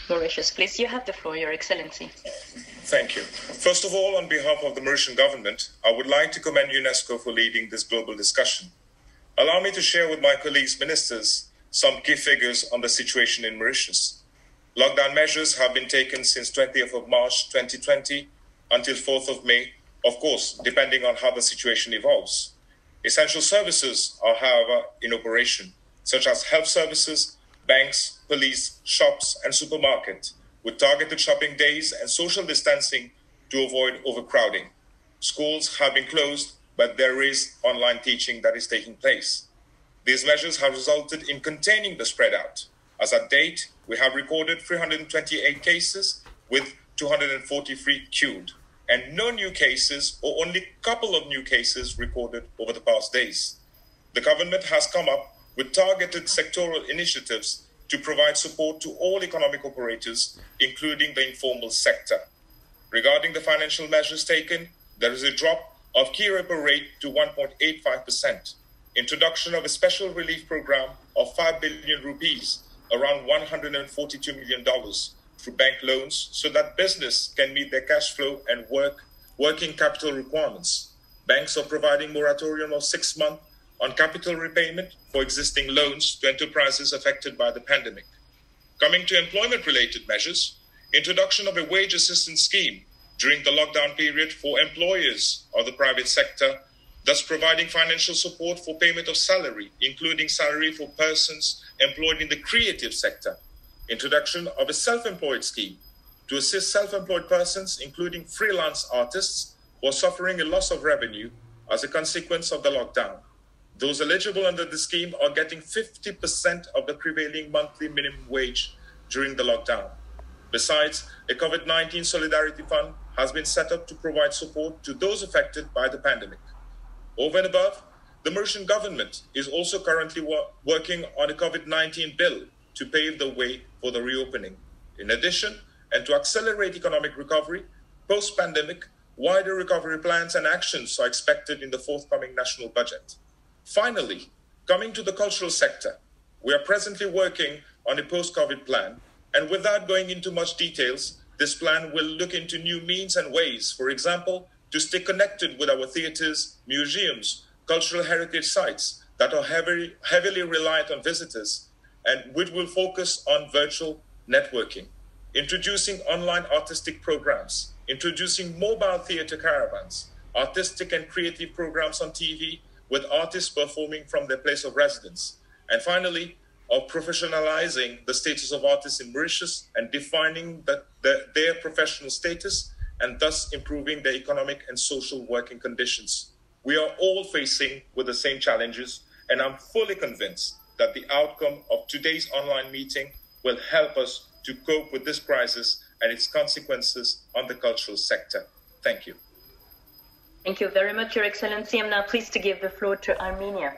Mauritius. Please, you have the floor, Your Excellency. Thank you. First of all, on behalf of the Mauritian government, I would like to commend UNESCO for leading this global discussion. Allow me to share with my colleagues ministers some key figures on the situation in Mauritius. Lockdown measures have been taken since 20th of March 2020 until 4th of May, of course, depending on how the situation evolves. Essential services are, however, in operation, such as health services, banks, police, shops, and supermarkets, with targeted shopping days and social distancing to avoid overcrowding. Schools have been closed, but there is online teaching that is taking place. These measures have resulted in containing the spread out. As at date, we have recorded 328 cases with 243 cured, and no new cases or only a couple of new cases recorded over the past days. The government has come up with targeted sectoral initiatives to provide support to all economic operators, including the informal sector. Regarding the financial measures taken, there is a drop of key repo rate to 1.85%, introduction of a special relief program of 5 billion rupees, around $142 million, through bank loans so that business can meet their cash flow and working capital requirements. Banks are providing moratorium of 6 months on capital repayment for existing loans to enterprises affected by the pandemic. Coming to employment-related measures, introduction of a wage assistance scheme during the lockdown period for employers of the private sector, thus providing financial support for payment of salary, including salary for persons employed in the creative sector. Introduction of a self-employed scheme to assist self-employed persons, including freelance artists, who are suffering a loss of revenue as a consequence of the lockdown. Those eligible under the scheme are getting 50% of the prevailing monthly minimum wage during the lockdown. Besides, a COVID-19 Solidarity Fund has been set up to provide support to those affected by the pandemic. Over and above, the Mauritian government is also currently working on a COVID-19 bill to pave the way for the reopening. In addition, and to accelerate economic recovery, post-pandemic, wider recovery plans and actions are expected in the forthcoming national budget. Finally, coming to the cultural sector, we are presently working on a post-COVID plan, and without going into much details, this plan will look into new means and ways, for example, to stay connected with our theatres, museums, cultural heritage sites that are heavily reliant on visitors, and which will focus on virtual networking, introducing online artistic programs, introducing mobile theatre caravans, artistic and creative programs on TV, with artists performing from their place of residence. And finally, of professionalizing the status of artists in Mauritius and defining their professional status and thus improving their economic and social working conditions. We are all facing with the same challenges, and I'm fully convinced that the outcome of today's online meeting will help us to cope with this crisis and its consequences on the cultural sector. Thank you. Thank you very much, Your Excellency. I'm now pleased to give the floor to Armenia.